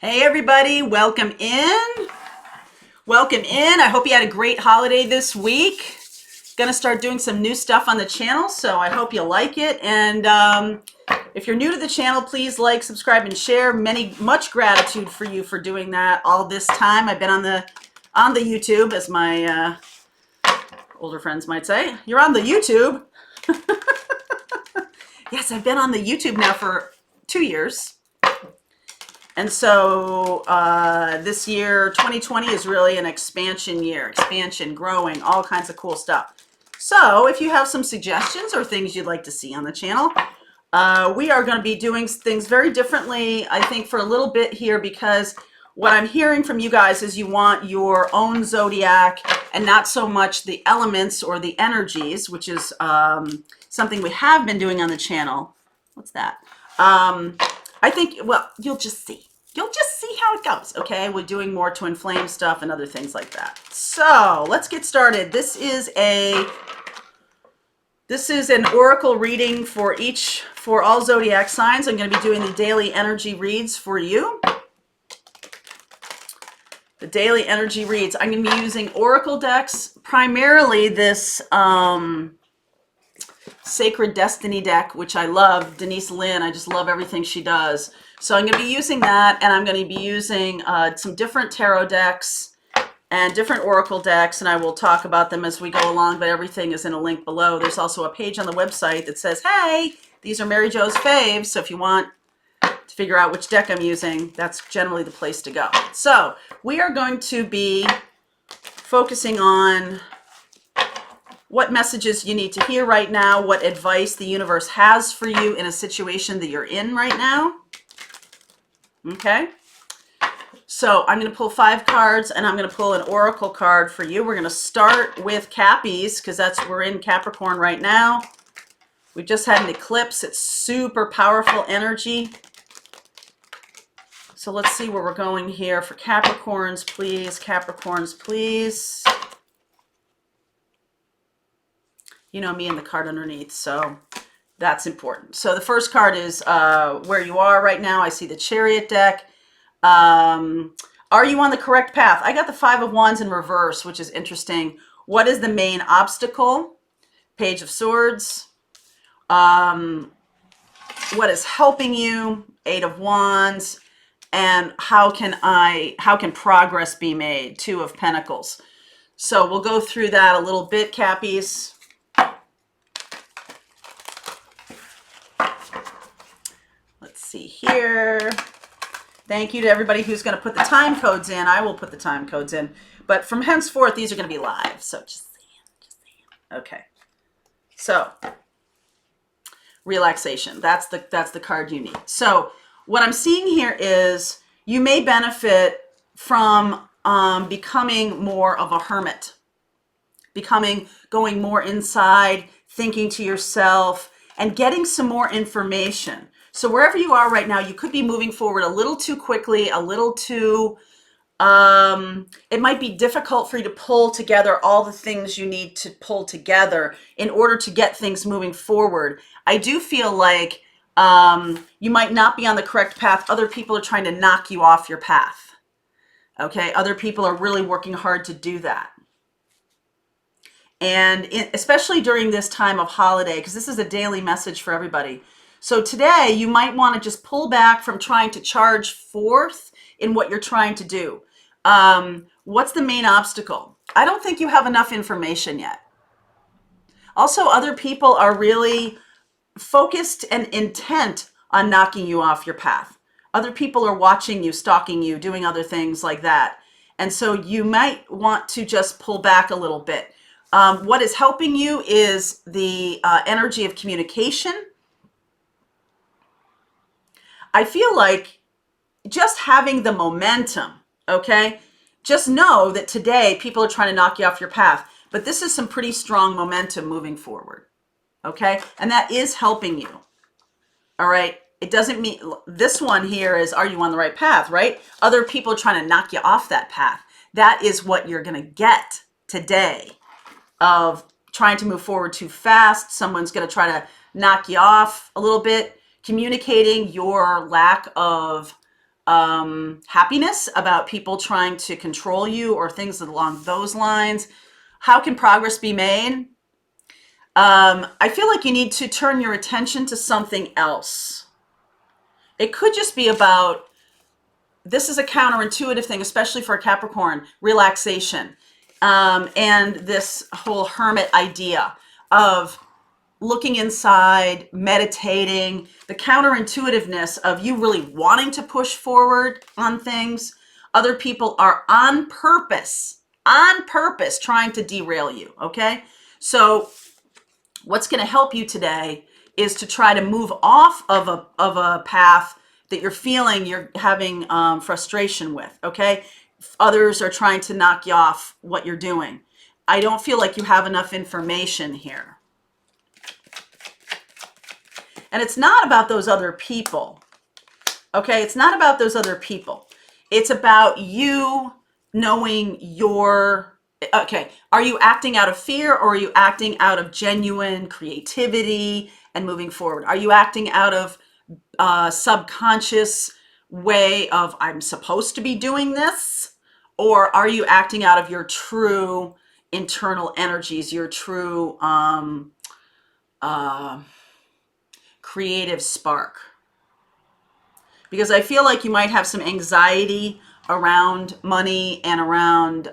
Hey everybody, welcome in. Welcome in. I hope you had a great holiday this week. Gonna start doing some new stuff on the channel, so I hope you like it. And if you're new to the channel, please like, subscribe, and share. Much gratitude for you for doing that all this time. I've been on the YouTube, as my older friends might say. You're on the YouTube. Yes, I've been on the YouTube now for 2 years. And so this year, 2020, is really an expansion year, expansion, growing, all kinds of cool stuff. So if you have some suggestions or things you'd like to see on the channel, we are going to be doing things very differently, I think, for a little bit here, because what I'm hearing from you guys is you want your own zodiac and not so much the elements or the energies, which is something we have been doing on the channel. What's that? I think, well, you'll just see. You'll just see how it goes, okay? We're doing more twin flame stuff and other things like that. So let's get started. This is an oracle reading for all zodiac signs. I'm going to be doing the daily energy reads for you. The daily energy reads. I'm going to be using oracle decks, primarily this Sacred Destiny deck, which I love. Denise Lynn, I just love everything she does. So I'm going to be using that, and I'm going to be using some different tarot decks and different oracle decks, and I will talk about them as we go along, but everything is in a link below. There's also a page on the website that says, hey, these are Mary Jo's faves, so if you want to figure out which deck I'm using, that's generally the place to go. So we are going to be focusing on what messages you need to hear right now, what advice the universe has for you in a situation that you're in right now. Okay? So I'm going to pull 5 cards, and I'm going to pull an oracle card for you. We're going to start with Cappies, because we're in Capricorn right now. We just had an eclipse. It's super powerful energy. So let's see where we're going here for Capricorns, please. Capricorns, please. You know me and the card underneath, so that's important. So the first card is where you are right now. I see the Chariot deck. Are you on the correct path? I got the 5 of Wands in reverse, which is interesting. What is the main obstacle? Page of Swords. What is helping you? 8 of Wands. And how can progress be made? 2 of Pentacles. So we'll go through that a little bit, Cappies. See here. Thank you to everybody who's going to put the time codes in. I will put the time codes in, but from henceforth these are going to be live, so just saying. Okay, so relaxation, that's the card you need. So what I'm seeing here is you may benefit from becoming more of a hermit, going more inside, thinking to yourself, and getting some more information. So wherever you are right now, you could be moving forward a little too quickly, a little too, it might be difficult for you to pull together all the things you need to pull together in order to get things moving forward. I do feel like you might not be on the correct path. Other people are trying to knock you off your path. Okay, other people are really working hard to do that. And especially during this time of holiday, because this is a daily message for everybody. So today you might want to just pull back from trying to charge forth in what you're trying to do. What's the main obstacle? I don't think you have enough information yet. Also, other people are really focused and intent on knocking you off your path. Other people are watching you, stalking you, doing other things like that. And so you might want to just pull back a little bit. What is helping you is the energy of communication. I feel like just having the momentum, okay? Just know that today people are trying to knock you off your path, but this is some pretty strong momentum moving forward, okay? And that is helping you, all right? It doesn't mean, this one here is, are you on the right path, right? Other people are trying to knock you off that path. That is what you're gonna get today, of trying to move forward too fast. Someone's gonna try to knock you off a little bit. Communicating your lack of happiness, about people trying to control you or things along those lines. How can progress be made? I feel like you need to turn your attention to something else. It could just be about, this is a counterintuitive thing, especially for a Capricorn, relaxation. And this whole hermit idea of looking inside, meditating, the counterintuitiveness of you really wanting to push forward on things. Other people are on purpose trying to derail you, okay? So what's going to help you today is to try to move off of a path that you're feeling you're having frustration with, okay? Others are trying to knock you off what you're doing. I don't feel like you have enough information here. And it's not about those other people, okay? It's not about those other people. It's about you knowing your, okay, are you acting out of fear, or are you acting out of genuine creativity and moving forward? Are you acting out of subconscious way of, I'm supposed to be doing this? Or are you acting out of your true internal energies, your true creative spark? Because I feel like you might have some anxiety around money and around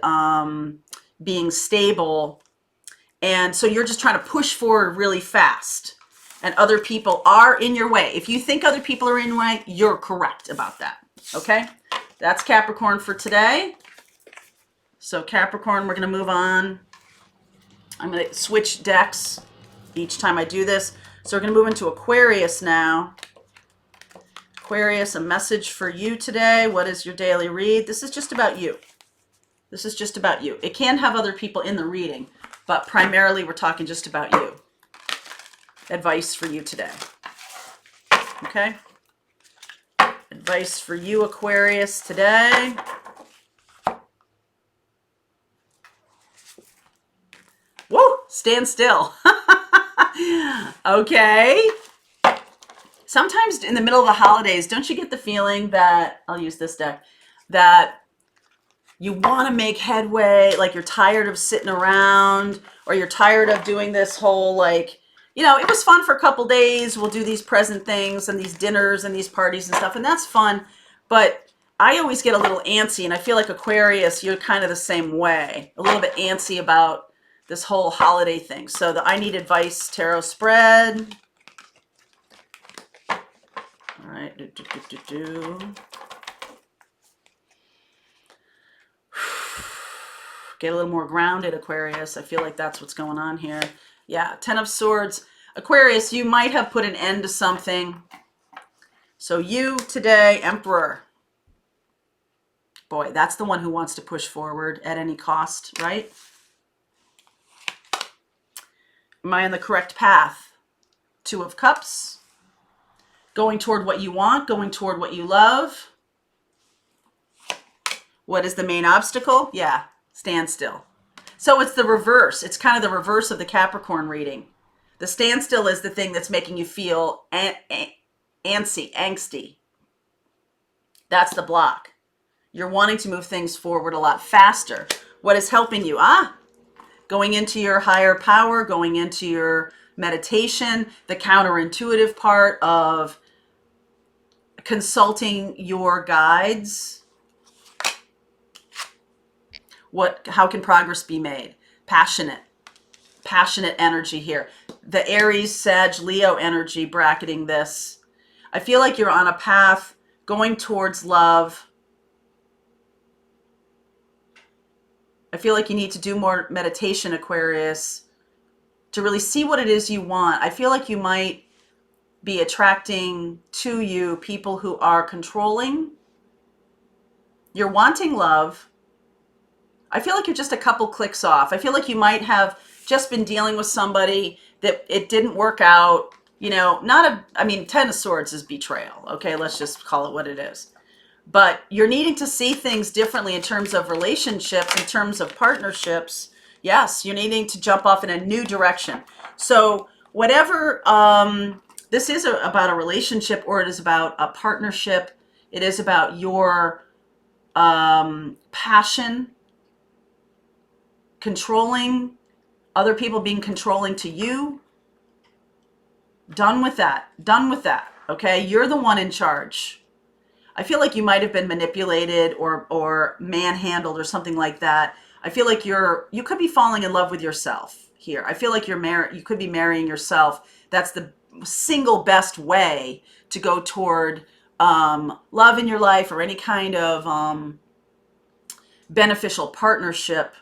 being stable. And so you're just trying to push forward really fast. And other people are in your way. If you think other people are in your way, you're correct about that. Okay? That's Capricorn for today. So Capricorn, we're going to move on. I'm going to switch decks each time I do this. So we're going to move into Aquarius now. Aquarius, a message for you today. What is your daily read? This is just about you. This is just about you. It can have other people in the reading, but primarily we're talking just about you. Advice for you today. Okay? Advice for you, Aquarius, today. Whoa! Stand still. Okay. Sometimes in the middle of the holidays, don't you get the feeling that, I'll use this deck, that you want to make headway, like you're tired of sitting around, or you're tired of doing this whole, like, you know, it was fun for a couple days, we'll do these present things and these dinners and these parties and stuff, and that's fun, but I always get a little antsy, and I feel like Aquarius, you're kind of the same way, a little bit antsy about this whole holiday thing. So the I Need Advice Tarot spread. All right. Get a little more grounded, Aquarius. I feel like that's what's going on here. Yeah, Ten of Swords. Aquarius, you might have put an end to something. So you today, Emperor. Boy, that's the one who wants to push forward at any cost, right? Am I on the correct path? Two of Cups. Going toward what you want, going toward what you love. What is the main obstacle? Yeah, stand still. So it's the reverse. It's kind of the reverse of the Capricorn reading. The standstill is the thing that's making you feel angsty. That's the block. You're wanting to move things forward a lot faster. What is helping you? Going into your higher power, going into your meditation, the counterintuitive part of consulting your guides. How can progress be made? Passionate energy here. The Aries, Sag, Leo energy bracketing this. I feel like you're on a path going towards love. I feel like you need to do more meditation, Aquarius, to really see what it is you want. I feel like you might be attracting to you people who are controlling. You're wanting love. I feel like you're just a couple clicks off. I feel like you might have just been dealing with somebody that it didn't work out. You know, Ten of Swords is betrayal. Okay, let's just call it what it is. But you're needing to see things differently in terms of relationships, in terms of partnerships. Yes, you're needing to jump off in a new direction. So whatever this is about a relationship or it is about a partnership, It is about your passion, controlling, other people being controlling to you. Done with that. Done with that. Okay? You're the one in charge. I feel like you might have been manipulated or manhandled or something like that. I feel like you could be falling in love with yourself here. I feel like you could be marrying yourself. That's the single best way to go toward love in your life or any kind of beneficial partnership.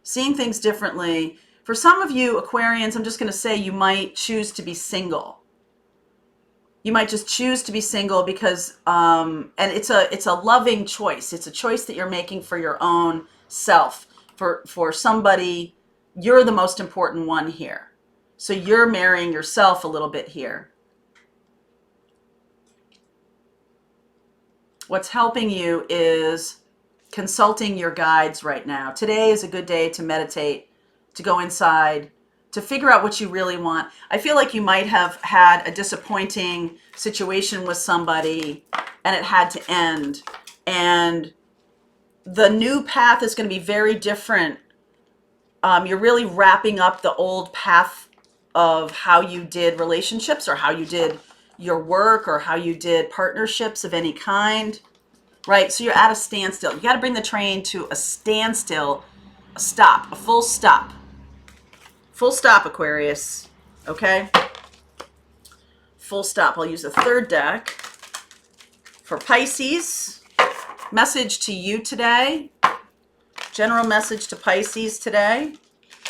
Seeing things differently. For some of you Aquarians, I'm just going to say you might choose to be single. You might just choose to be single because, and it's a loving choice. It's a choice that you're making for your own self. For somebody, you're the most important one here. So you're marrying yourself a little bit here. What's helping you is consulting your guides right now. Today is a good day to meditate, to go inside, to figure out what you really want. I feel like you might have had a disappointing situation with somebody and it had to end. And the new path is going to be very different. You're really wrapping up the old path of how you did relationships or how you did your work or how you did partnerships of any kind, right? So you're at a standstill. You got to bring the train to a standstill, a stop, a full stop. Full stop, Aquarius. Okay? Full stop. I'll use a third deck for Pisces. Message to you today. General message to Pisces today.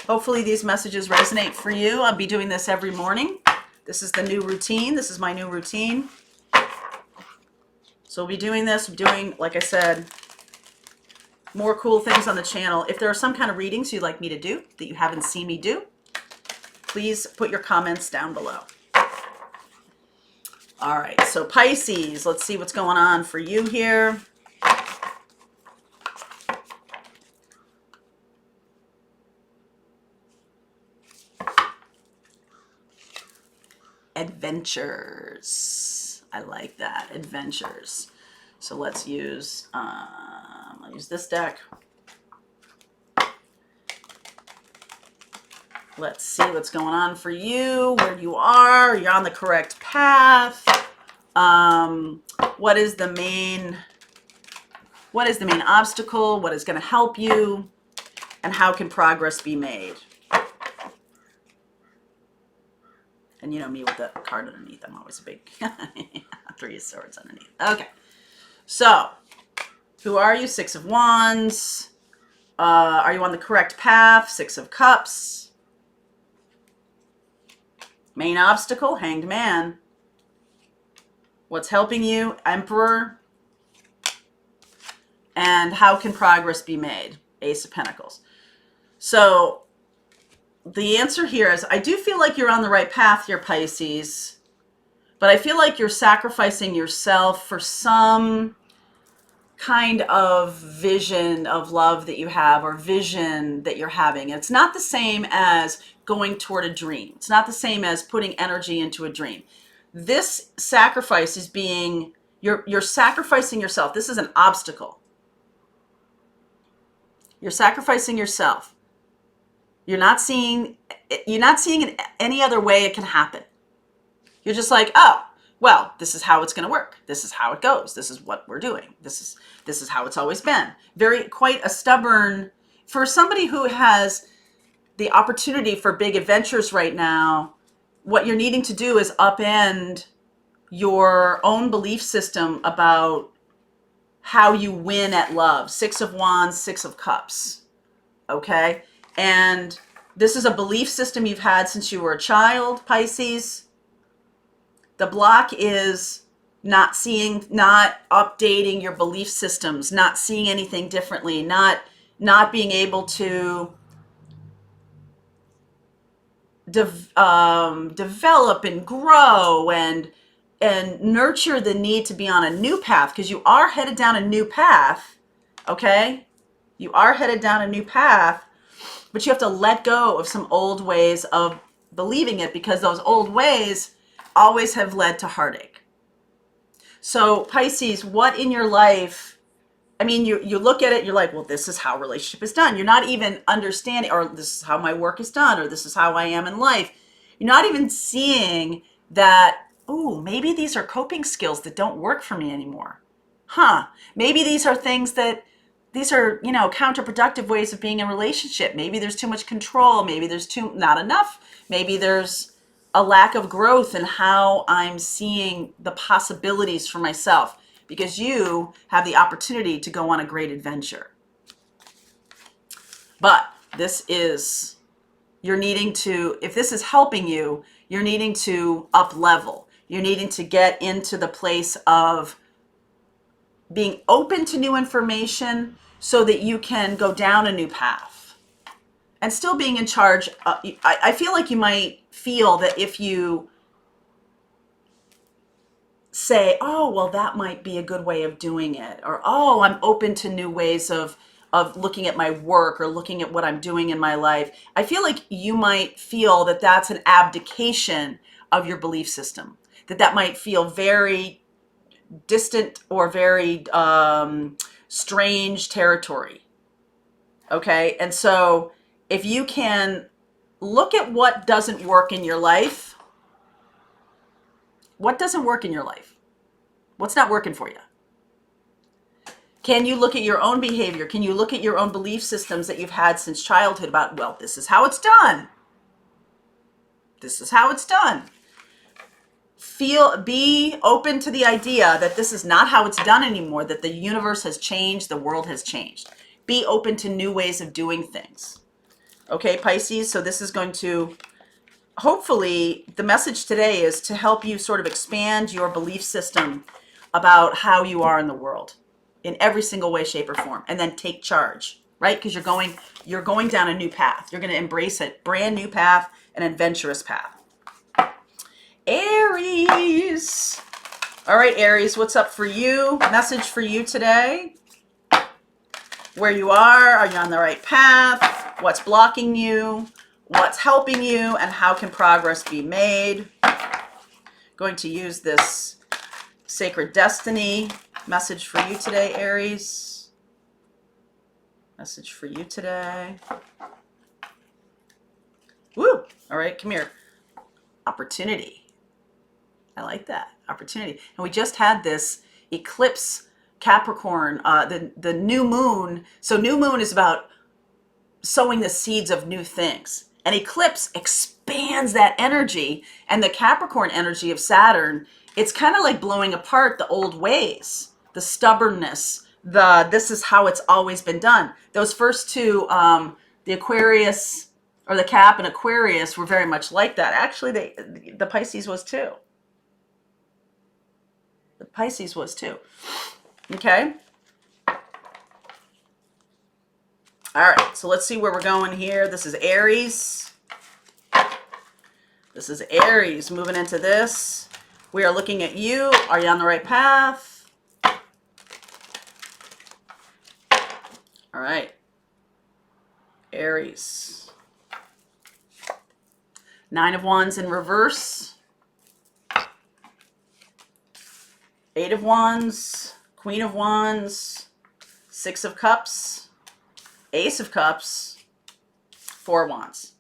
Hopefully these messages resonate for you. I'll be doing this every morning. This is the new routine. This is my new routine. So we'll be doing this. I'm doing, like I said, more cool things on the channel. If there are some kind of readings you'd like me to do that you haven't seen me do, please put your comments down below. All right, so Pisces, let's see what's going on for you here. Adventures. I like that. Adventures. So let's use, I'll use this deck. Let's see what's going on for you, where you are. You're on the correct path. What is the main obstacle? What is going to help you? And how can progress be made? And you know me with the card underneath. I'm always a big Three of Swords underneath. Okay. So, who are you? Six of Wands. Are you on the correct path? Six of Cups. Main obstacle, Hanged Man. What's helping you? Emperor. And how can progress be made? Ace of Pentacles. So, the answer here is, I do feel like you're on the right path here, Pisces. But I feel like you're sacrificing yourself for some kind of vision of love that you have or vision that you're having. It's not the same as going toward a dream. It's not the same as putting energy into a dream. This sacrifice is being, you're sacrificing yourself. This is an obstacle. You're sacrificing yourself. You're not seeing in any other way it can happen. You're just like, oh, well, this is how it's going to work. This is how it goes. This is what we're doing. This is how it's always been. Quite a stubborn, for somebody who has the opportunity for big adventures right now, what you're needing to do is upend your own belief system about how you win at love. Six of Wands, Six of Cups. Okay? And this is a belief system you've had since you were a child, Pisces. The block is not updating your belief systems, not seeing anything differently, not being able to develop and grow and nurture the need to be on a new path, because you are headed down a new path, okay? You are headed down a new path, but you have to let go of some old ways of believing it, because those old ways always have led to heartache. So Pisces, what in your life, I mean, you look at it, you're like, well, this is how relationship is done. You're not even understanding, or this is how my work is done, or this is how I am in life. You're not even seeing that, oh, maybe these are coping skills that don't work for me anymore. Maybe these are things that, these are, counterproductive ways of being in a relationship. Maybe there's too much control. Maybe there's not enough. Maybe there's a lack of growth in how I'm seeing the possibilities for myself, because you have the opportunity to go on a great adventure. But this is, you're needing to, if this is helping you, you're needing to up level. You're needing to get into the place of being open to new information so that you can go down a new path and still being in charge. I feel like you might feel that if you say, oh, well, that might be a good way of doing it, or, oh, I'm open to new ways of looking at my work or looking at what I'm doing in my life. I feel like you might feel that that's an abdication of your belief system, that might feel very distant or very strange territory. Okay. And so if you can look at what doesn't work in your life, what doesn't work in your life? What's not working for you? Can you look at your own behavior? Can you look at your own belief systems that you've had since childhood about, well, this is how it's done. This is how it's done. Be open to the idea that this is not how it's done anymore, that the universe has changed, the world has changed. Be open to new ways of doing things. Okay, Pisces, so this is going to, hopefully, the message today is to help you sort of expand your belief system about how you are in the world in every single way, shape, or form, and then take charge, right? Because you're going down a new path. You're going to embrace a brand new path, an adventurous path. Aries. All right, Aries, what's up for you? Message for you today. Where you are you on the right path? What's blocking you? What's helping you? And how can progress be made? Going to use this Sacred Destiny message for you today, Aries. Message for you today. Woo! All right, come here. Opportunity. I like that. Opportunity. And we just had this eclipse Capricorn, the new moon. So new moon is about sowing the seeds of new things. An eclipse expands that energy, and the Capricorn energy of Saturn, it's kind of like blowing apart the old ways, the stubbornness, this is how it's always been done. Those first two, the Aquarius, or the Cap and Aquarius, were very much like that. Actually, the Pisces was too. The Pisces was too. Okay. All right. So let's see where we're going here. This is Aries. This is Aries moving into this. We are looking at you. Are you on the right path? All right. Aries. 9 of Wands in reverse. 8 of Wands, Queen of Wands, 6 of Cups, Ace of Cups, 4 of Wands.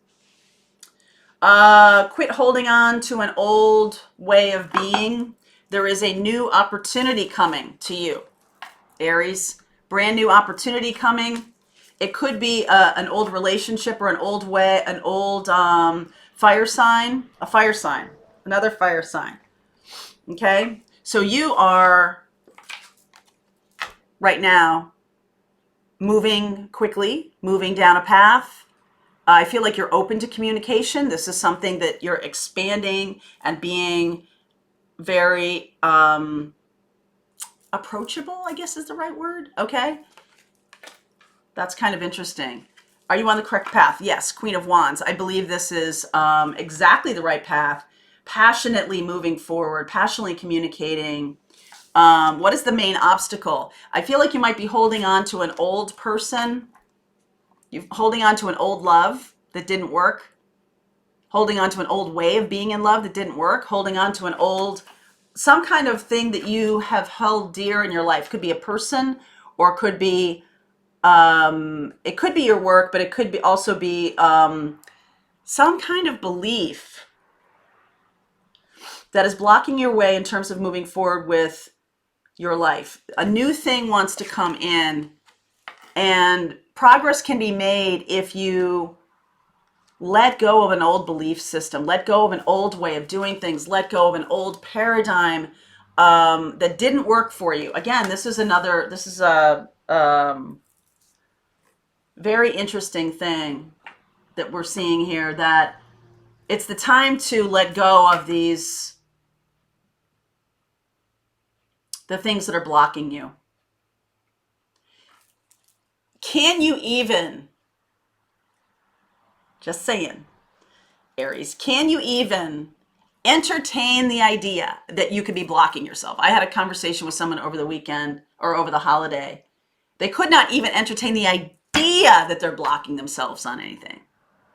Quit holding on to an old way of being. There is a new opportunity coming to you, Aries. Brand new opportunity coming. It could be an old relationship or an old way, an old fire sign, another fire sign. Okay? So you are right now moving quickly, moving down a path. I feel like you're open to communication. This is something that you're expanding and being very approachable, I guess is the right word. Okay. That's kind of interesting. Are you on the correct path? Yes. Queen of Wands. I believe this is exactly the right path. Passionately moving forward, passionately communicating. What is the main obstacle? I feel like you might be holding on to an old person. You're holding on to an old love that didn't work. Holding on to an old way of being in love that didn't work. Holding on to an old some kind of thing that you have held dear in your life. Could be a person, or could be it could be your work, but it could be also be some kind of belief that is blocking your way in terms of moving forward with your life. A new thing wants to come in, and progress can be made if you let go of an old belief system, let go of an old way of doing things, let go of an old paradigm that didn't work for you. Again, this is a very interesting thing that we're seeing here, that it's the time to let go of the things that are blocking you. Can you even, just saying, Aries, can you even entertain the idea that you could be blocking yourself? I had a conversation with someone over the weekend or over the holiday. They could not even entertain the idea that they're blocking themselves on anything.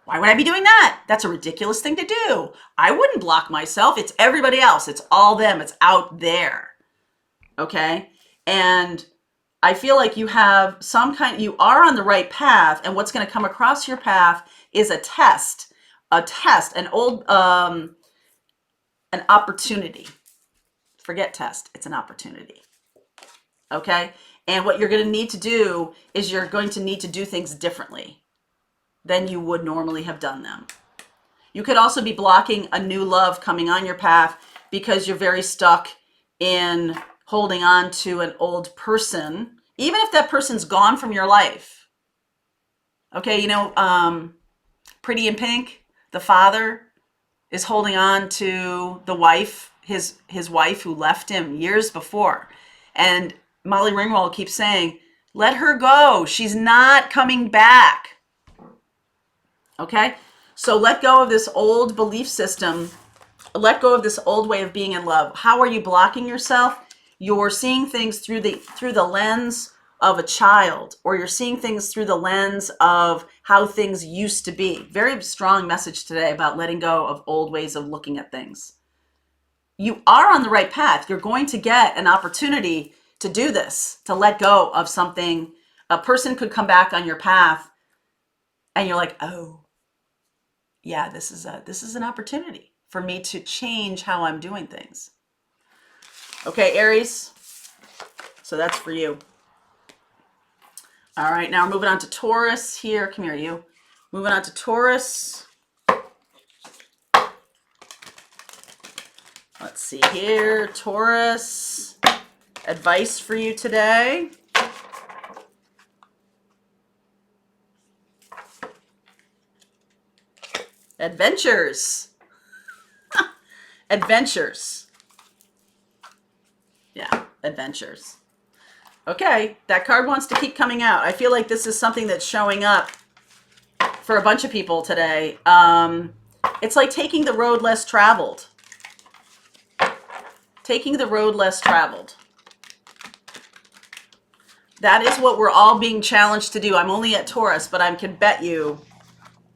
Why would I be doing that? That's a ridiculous thing to do. I wouldn't block myself. It's everybody else. It's all them. It's out there. Okay? And I feel like you have you are on the right path, and what's going to come across your path is an opportunity. Forget test. It's an opportunity. Okay? And what you're going to need to do is you're going to need to do things differently than you would normally have done them. You could also be blocking a new love coming on your path because you're very stuck in holding on to an old person, even if that person's gone from your life. Okay, you know, Pretty in Pink, the father is holding on to the wife, his wife who left him years before. And Molly Ringwald keeps saying, let her go. She's not coming back. Okay? So let go of this old belief system. Let go of this old way of being in love. How are you blocking yourself? You're seeing things through the lens of a child, or you're seeing things through the lens of how things used to be. Very strong message today about letting go of old ways of looking at things. You are on the right path. You're going to get an opportunity to do this, to let go of something. A person could come back on your path and you're like, oh, yeah, this is an opportunity for me to change how I'm doing things. Okay, Aries. So that's for you. All right, now we're moving on to Taurus here. Come here, you. Moving on to Taurus. Let's see here. Taurus. Advice for you today. Adventures. Adventures. Yeah, adventures. Okay, that card wants to keep coming out. I feel like this is something that's showing up for a bunch of people today. It's like taking the road less traveled. Taking the road less traveled. That is what we're all being challenged to do. I'm only at Taurus, but I can bet you,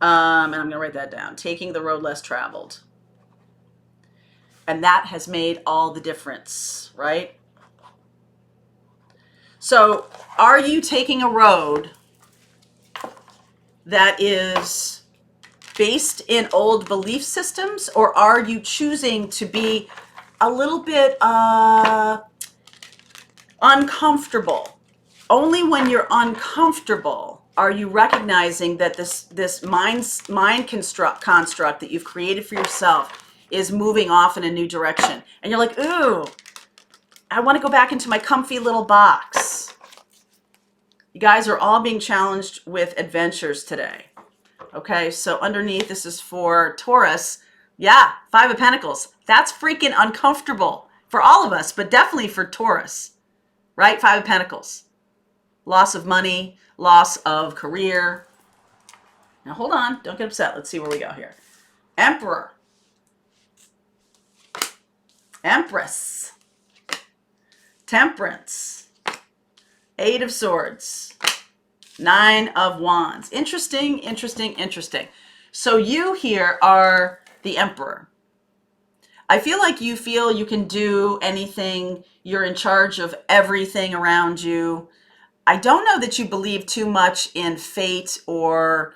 and I'm going to write that down, taking the road less traveled. And that has made all the difference, right? So are you taking a road that is based in old belief systems, or are you choosing to be a little bit uncomfortable? Only when you're uncomfortable are you recognizing that this mind construct that you've created for yourself is moving off in a new direction. And you're like, ooh, I want to go back into my comfy little box. You guys are all being challenged with adventures today. Okay, so underneath, this is for Taurus. Yeah, Five of Pentacles. That's freaking uncomfortable for all of us, but definitely for Taurus, right? Five of Pentacles. Loss of money, loss of career. Now hold on, don't get upset. Let's see where we go here. Emperor. Empress. Temperance. Eight of Swords. Nine of Wands. Interesting, interesting, interesting. So you here are the Emperor. I feel like you feel you can do anything. You're in charge of everything around you. I don't know that you believe too much in fate or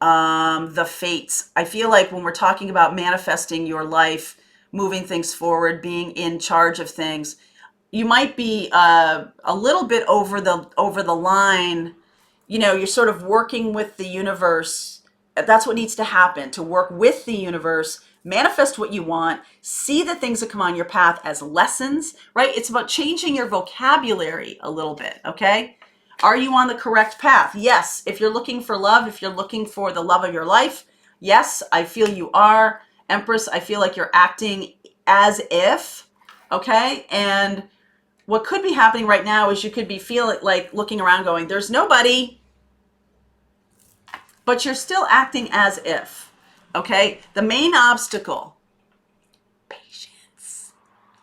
the fates. I feel like when we're talking about manifesting your life, moving things forward, being in charge of things, you might be a little bit over the line. You know, you're sort of working with the universe. That's what needs to happen, to work with the universe, manifest what you want, see the things that come on your path as lessons, right? It's about changing your vocabulary a little bit, okay? Are you on the correct path? Yes. If you're looking for love, if you're looking for the love of your life, yes, I feel you are. Empress, I feel like you're acting as if, okay? And what could be happening right now is you could be feeling like looking around going, there's nobody, but you're still acting as if, okay? The main obstacle, patience.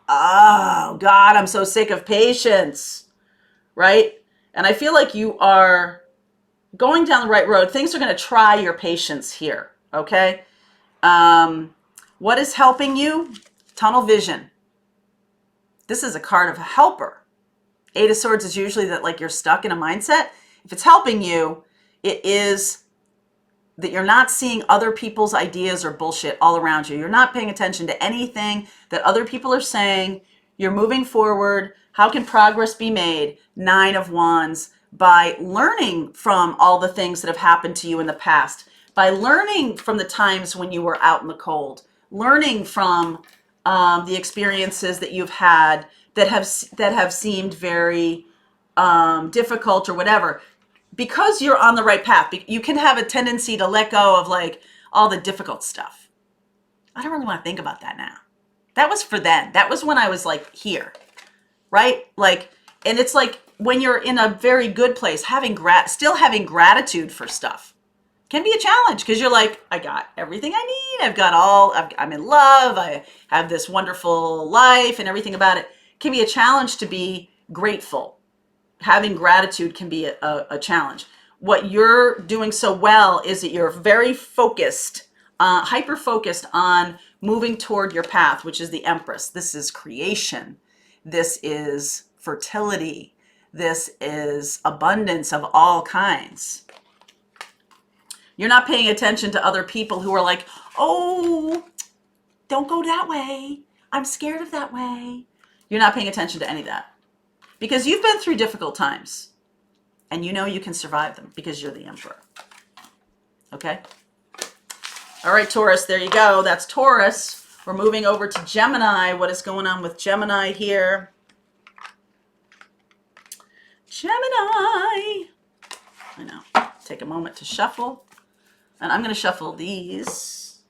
Oh, God, I'm so sick of patience, right? And I feel like you are going down the right road. Things are going to try your patience here, okay? What is helping you? Tunnel vision. This is a card of a helper. Eight of Swords is usually that like you're stuck in a mindset. If it's helping you, it is that you're not seeing other people's ideas or bullshit all around you. You're not paying attention to anything that other people are saying. You're moving forward. How can progress be made? Nine of Wands. By learning from all the things that have happened to you in the past. By learning from the times when you were out in the cold. Learning from the experiences that you've had that have seemed very difficult or whatever. Because you're on the right path, you can have a tendency to let go of like all the difficult stuff. I don't really want to think about that now. That was for then. That was when I was like here, right? Like, and it's like when you're in a very good place, still having gratitude for stuff can be a challenge because you're like, I got everything I need. I'm in love. I have this wonderful life and everything about it. It can be a challenge to be grateful. Having gratitude can be a challenge. What you're doing so well is that you're very focused, hyper-focused on moving toward your path, which is the Empress. This is creation. This is fertility. This is abundance of all kinds. You're not paying attention to other people who are like, oh, don't go that way. I'm scared of that way. You're not paying attention to any of that. Because you've been through difficult times and you know you can survive them because you're the Emperor. Okay? All right, Taurus, there you go. That's Taurus. We're moving over to Gemini. What is going on with Gemini here? Gemini. I know. Take a moment to shuffle. And I'm going to shuffle these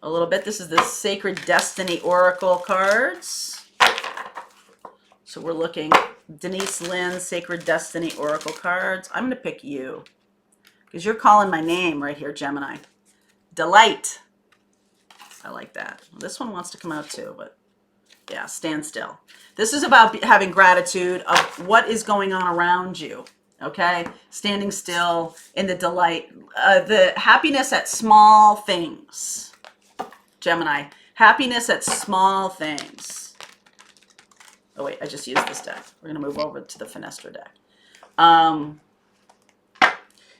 a little bit. This is the Sacred Destiny Oracle cards. So we're looking, Denise Lynn, Sacred Destiny Oracle cards. I'm going to pick you because you're calling my name right here, Gemini. Delight. I like that. Well, this one wants to come out too, but yeah, stand still. This is about having gratitude of what is going on around you, okay? Standing still in the delight, the happiness at small things. Gemini, happiness at small things. Oh, wait, I just used this deck. We're going to move over to the Fenestra deck.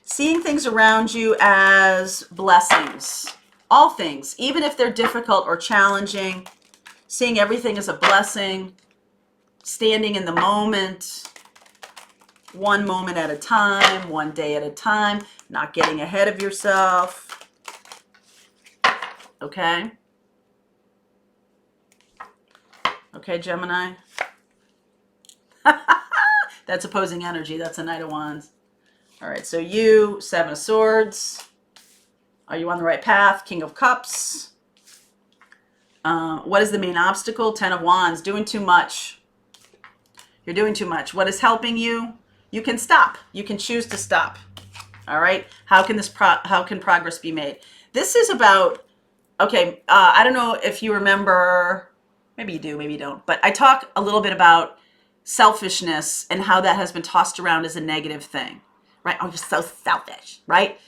Seeing things around you as blessings. All things, even if they're difficult or challenging. Seeing everything as a blessing. Standing in the moment. One moment at a time. One day at a time. Not getting ahead of yourself. Okay? Okay, Gemini? That's opposing energy. That's a Knight of Wands. All right, so you, Seven of Swords. Are you on the right path? King of Cups. What is the main obstacle? Ten of Wands. Doing too much. You're doing too much. What is helping you? You can stop. You can choose to stop. All right. How can progress be made? This is about, okay, I don't know if you remember, maybe you do, maybe you don't, but I talk a little bit about selfishness and how that has been tossed around as a negative thing, right? Oh, you're so selfish, right?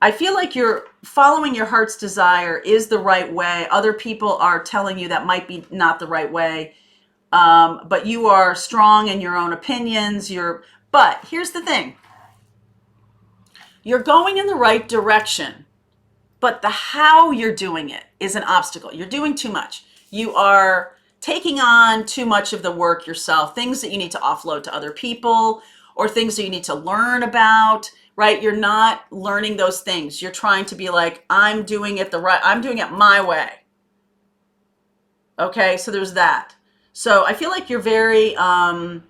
I feel like you're following your heart's desire is the right way. Other people are telling you that might be not the right way. But you are strong in your own opinions. But here's the thing. You're going in the right direction, but the how you're doing it is an obstacle. You're doing too much. You are taking on too much of the work yourself, things that you need to offload to other people or things that you need to learn about, right? You're not learning those things. You're trying to be like, I'm doing it my way. Okay, so there's that. So I feel like you're very, I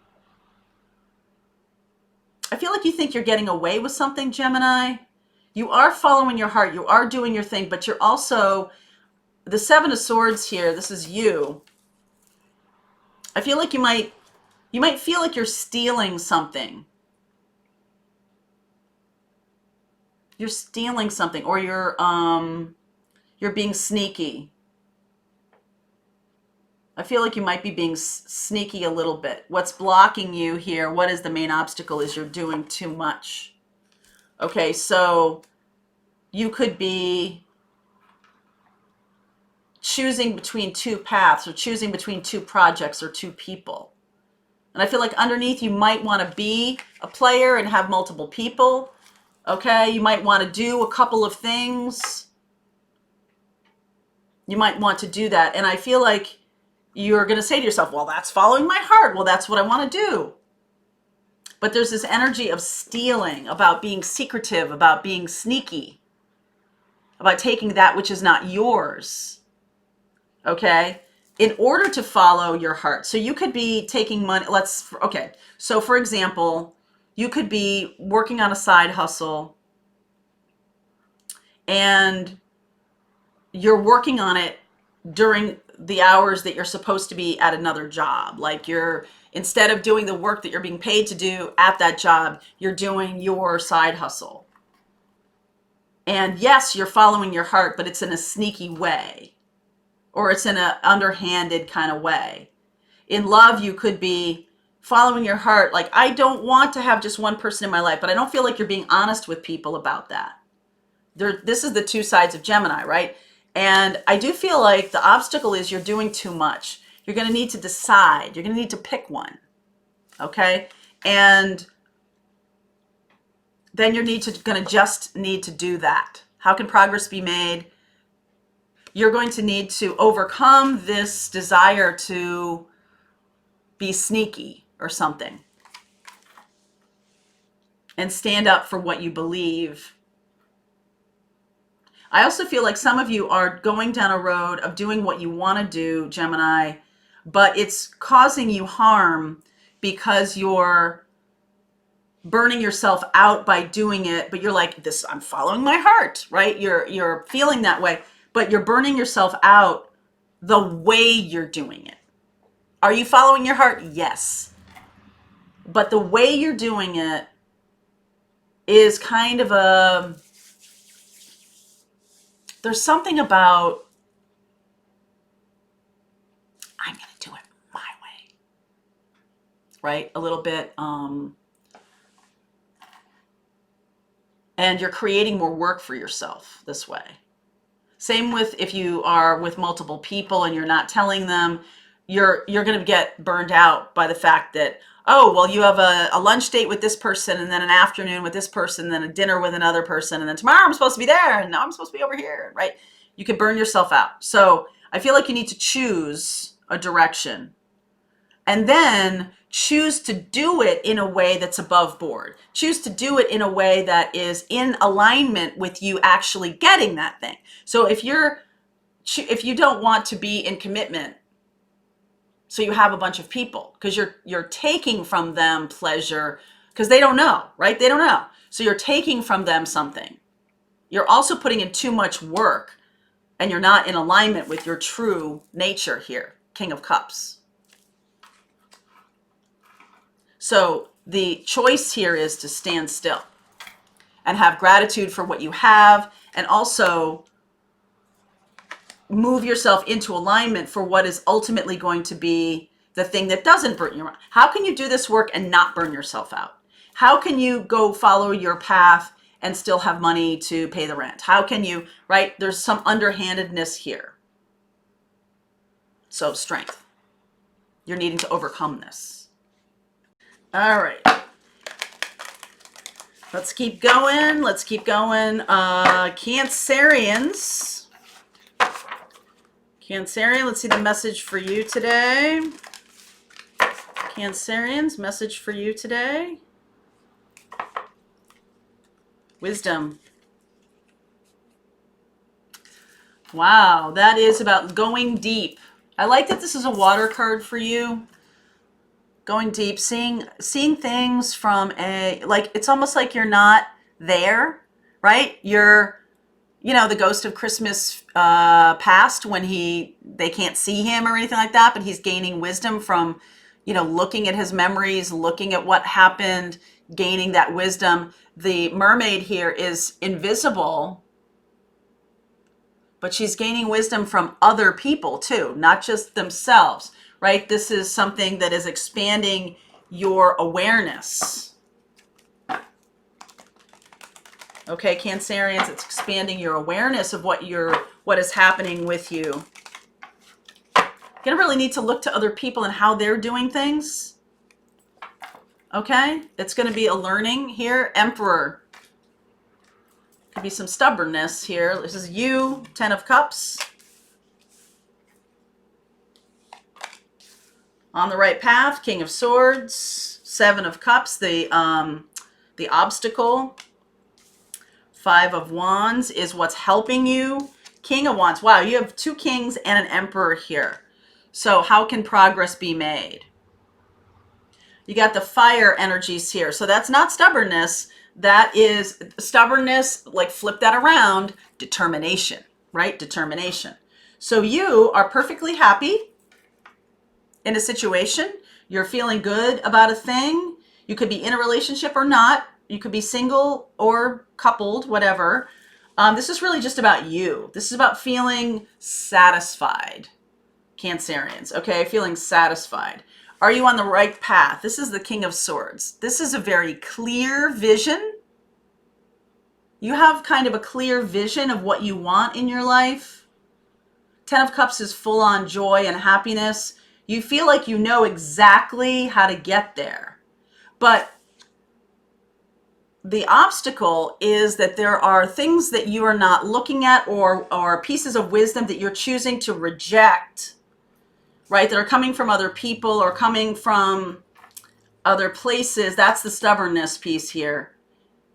feel like you think you're getting away with something, Gemini. You are following your heart. You are doing your thing, but you're also, the Seven of Swords here, this is you. I feel like you might feel like you're stealing something. You're stealing something, or you're being sneaky. I feel like you might be being sneaky a little bit. What's blocking you here, what is the main obstacle, is you're doing too much. Okay, so you could be choosing between two paths or choosing between two projects or two people. And I feel like underneath you might want to be a player and have multiple people. Okay, you might want to do a couple of things. You might want to do that. And I feel like you're going to say to yourself, well, that's following my heart. Well, that's what I want to do. But there's this energy of stealing, about being secretive, about being sneaky, about taking that which is not yours. Okay? In order to follow your heart. So you could be taking money. Okay. So for example, you could be working on a side hustle and you're working on it during the hours that you're supposed to be at another job. Like instead of doing the work that you're being paid to do at that job, you're doing your side hustle. And yes, you're following your heart, but it's in a sneaky way, or it's in an underhanded kind of way. In love, you could be following your heart. Like, I don't want to have just one person in my life, but I don't feel like you're being honest with people about that. This is the two sides of Gemini, right? And I do feel like the obstacle is you're doing too much. You're going to need to decide. You're going to need to pick one. Okay? And then you're going to just need to do that. How can progress be made? You're going to need to overcome this desire to be sneaky or something and stand up for what you believe. I also feel like some of you are going down a road of doing what you want to do, Gemini, but it's causing you harm because you're burning yourself out by doing it. But you're like, I'm following my heart, right? You're feeling that way, but you're burning yourself out the way you're doing it. Are you following your heart? Yes. But the way you're doing it is kind of there's something about, I'm going to do it my way, right? A little bit. And you're creating more work for yourself this way. Same with if you are with multiple people and you're not telling them, you're going to get burned out by the fact that, oh, well, you have a lunch date with this person and then an afternoon with this person, and then a dinner with another person, and then tomorrow I'm supposed to be there and now I'm supposed to be over here, right? You could burn yourself out. So I feel like you need to choose a direction and then choose to do it in a way that's above board. Choose to do it in a way that is in alignment with you actually getting that thing. So if you don't want to be in commitment, so you have a bunch of people because you're taking from them pleasure because they don't know, right? They don't know. So you're taking from them something. You're also putting in too much work and you're not in alignment with your true nature here, King of Cups. So the choice here is to stand still and have gratitude for what you have, and also move yourself into alignment for what is ultimately going to be the thing that doesn't burn you out. How can you do this work and not burn yourself out? How can you go follow your path and still have money to pay the rent? How can you, right? There's some underhandedness here. So strength. You're needing to overcome this. All right. Let's keep going. Let's keep going. Cancerians. Cancerian, let's see the message for you today. Cancerians, message for you today. Wisdom. Wow, that is about going deep. I like that this is a water card for you. Going deep, seeing things from a, like, it's almost like you're not there, right? You're, you know, the ghost of Christmas past when they can't see him or anything like that, but he's gaining wisdom from, you know, looking at his memories, looking at what happened, gaining that wisdom. The mermaid here is invisible, but she's gaining wisdom from other people too, not just themselves, right? This is something that is expanding your awareness. Okay, Cancerians, it's expanding your awareness of what is happening with you. You're gonna really need to look to other people and how they're doing things. Okay, it's gonna be a learning here. Emperor. Could be some stubbornness here. This is you, 10 of Cups. On the right path, King of Swords, 7 of Cups, the obstacle. 5 of Wands is what's helping you. King of Wands. Wow, you have 2 kings and an emperor here. So how can progress be made? You got the fire energies here. So that's not stubbornness. That is stubbornness, like flip that around, determination, right? Determination. So you are perfectly happy in a situation. You're feeling good about a thing. You could be in a relationship or not. You could be single or coupled, whatever. This is really just about you. This is about feeling satisfied, Cancerians, okay? Feeling satisfied. Are you on the right path? This is the King of Swords. This is a very clear vision. You have kind of a clear vision of what you want in your life. 10 of Cups is full on joy and happiness. You feel like you know exactly how to get there. But the obstacle is that there are things that you are not looking at or pieces of wisdom that you're choosing to reject, right? That are coming from other people or coming from other places. That's the stubbornness piece here,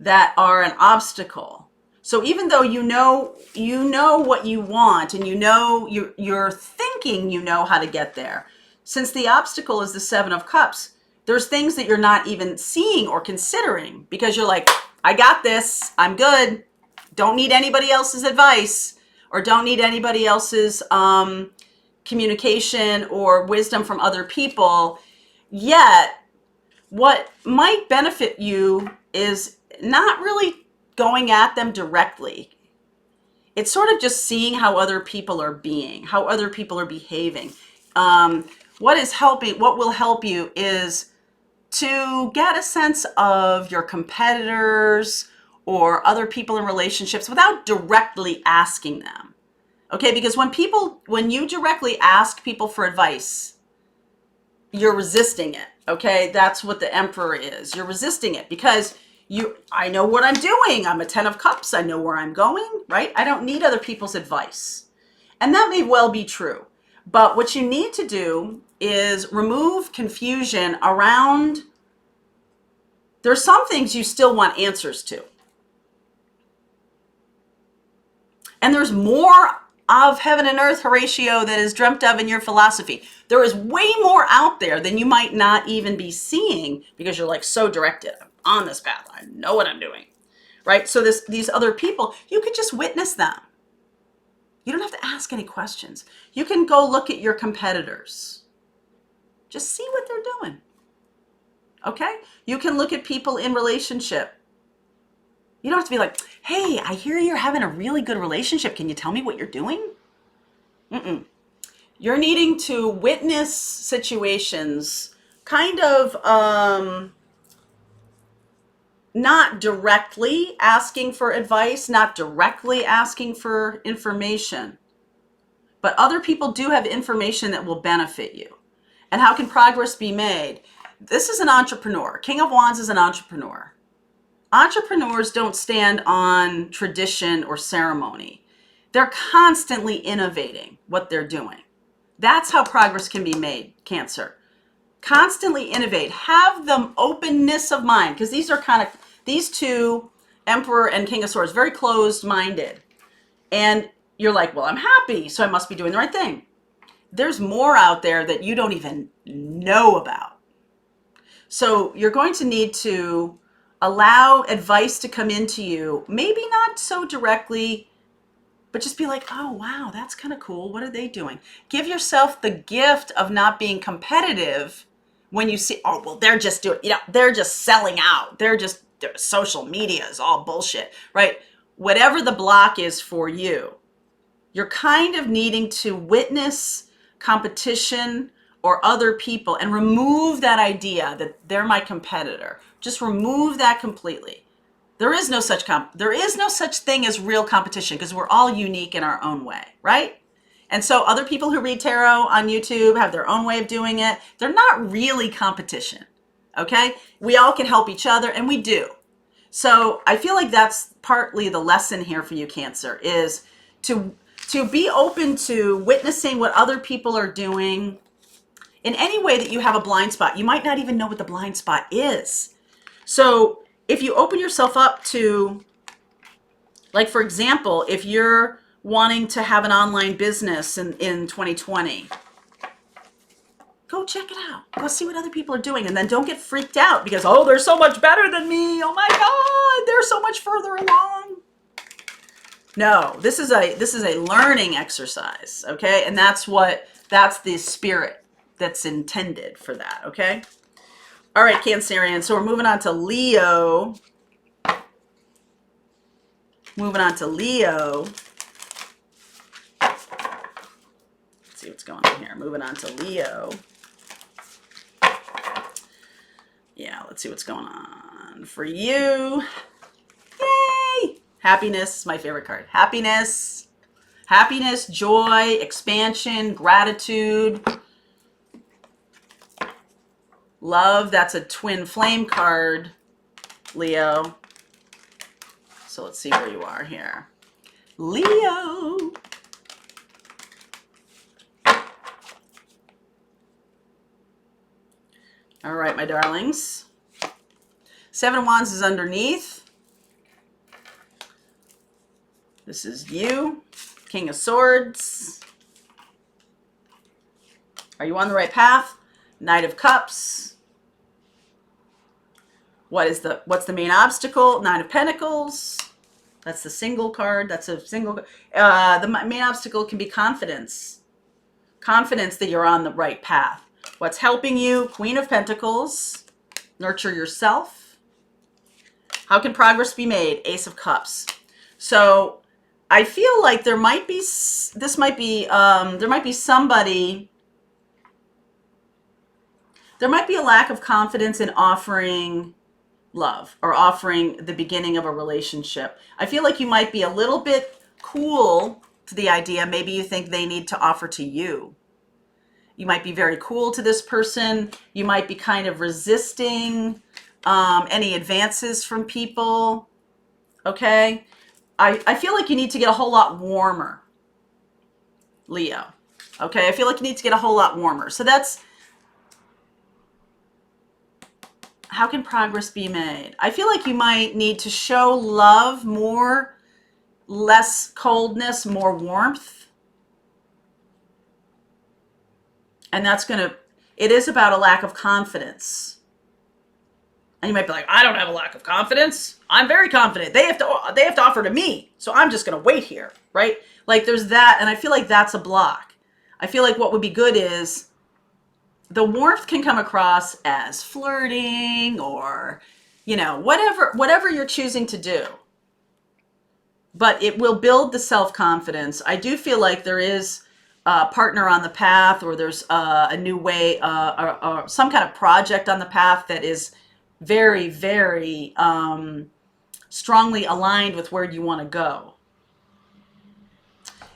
that are an obstacle. So even though you know what you want and you're thinking you know how to get there, since the obstacle is the 7 of Cups, there's things that you're not even seeing or considering because you're like, I got this, I'm good, don't need anybody else's advice or don't need anybody else's communication or wisdom from other people. Yet, what might benefit you is not really going at them directly. It's sort of just seeing how other people are being, how other people are behaving. What will help you is to get a sense of your competitors or other people in relationships without directly asking them. Okay, because when you directly ask people for advice, you're resisting it. Okay, that's what the Emperor is. You're resisting it because I know what I'm doing. I'm a 10 of Cups. I know where I'm going, right? I don't need other people's advice. And that may well be true. But what you need to do is remove confusion around, there's some things you still want answers to. And there's more of heaven and earth, Horatio, that is dreamt of in your philosophy. There is way more out there than you might not even be seeing because you're like so directed. I'm on this path. I know what I'm doing, right? So these other people, you could just witness them. You don't have to ask any questions. You can go look at your competitors. Just see what they're doing. Okay? You can look at people in relationship. You don't have to be like, hey, I hear you're having a really good relationship. Can you tell me what you're doing? Mm-mm. You're needing to witness situations kind of not directly asking for advice, not directly asking for information, but other people do have information that will benefit you. And how can progress be made? This is an entrepreneur. King of Wands is an entrepreneur. Entrepreneurs don't stand on tradition or ceremony. They're constantly innovating what they're doing. That's how progress can be made, Cancer. Constantly innovate. Have the openness of mind, because these two, Emperor and King of Swords, very closed-minded. And you're like, well, I'm happy, so I must be doing the right thing. There's more out there that you don't even know about. So you're going to need to allow advice to come into you, maybe not so directly, but just be like, oh, wow, that's kind of cool. What are they doing? Give yourself the gift of not being competitive when you see, oh, well, they're just doing, they're just selling out. Their social media is all bullshit, right? Whatever the block is for you, you're kind of needing to witness competition or other people and remove that idea that they're my competitor. Just remove that completely. There is no such thing as real competition, because we're all unique in our own way, right? And so other people who read tarot on YouTube have their own way of doing it. They're not really competition, okay? We all can help each other, and we do. So I feel like that's partly the lesson here for you, Cancer, is to be open to witnessing what other people are doing in any way that you have a blind spot. You might not even know what the blind spot is. So if you open yourself up to, like, for example, if you're wanting to have an online business in 2020, go check it out. Go see what other people are doing. And then don't get freaked out because, oh, they're so much better than me. Oh my God, they're so much further along. No, this is a learning exercise, okay? And that's the spirit that's intended for that, okay? All right, Cancerian. So we're moving on to Leo. Let's see what's going on here. Moving on to Leo. Yeah, let's see what's going on for you. Yay! Happiness is my favorite card. Happiness, joy, expansion, gratitude. Love, that's a twin flame card, Leo. So let's see where you are here. Leo. All right, my darlings. Seven of Wands is underneath. This is you. King of Swords. Are you on the right path? Knight of Cups. What's the main obstacle? Nine of Pentacles. That's the single card. That's a single. The main obstacle can be confidence. Confidence that you're on the right path. What's helping you? Queen of Pentacles. Nurture yourself. How can progress be made? Ace of Cups. So I feel like there might be somebody. There might be a lack of confidence in offering love or offering the beginning of a relationship. I feel like you might be a little bit cool to the idea. Maybe you think they need to offer to you. You might be very cool to this person. You might be kind of resisting any advances from people. Okay? I feel like you need to get a whole lot warmer, Leo. Okay? I feel like you need to get a whole lot warmer. So that's, how can progress be made? I feel like you might need to show love more, less coldness, more warmth. And it is about a lack of confidence. And you might be like, I don't have a lack of confidence. I'm very confident. They have to offer to me. So I'm just going to wait here, right? Like there's that. And I feel like that's a block. I feel like what would be good is, the warmth can come across as flirting or, whatever you're choosing to do. But it will build the self-confidence. I do feel like there is a partner on the path, or there's a new way, or some kind of project on the path that is very, very strongly aligned with where you want to go.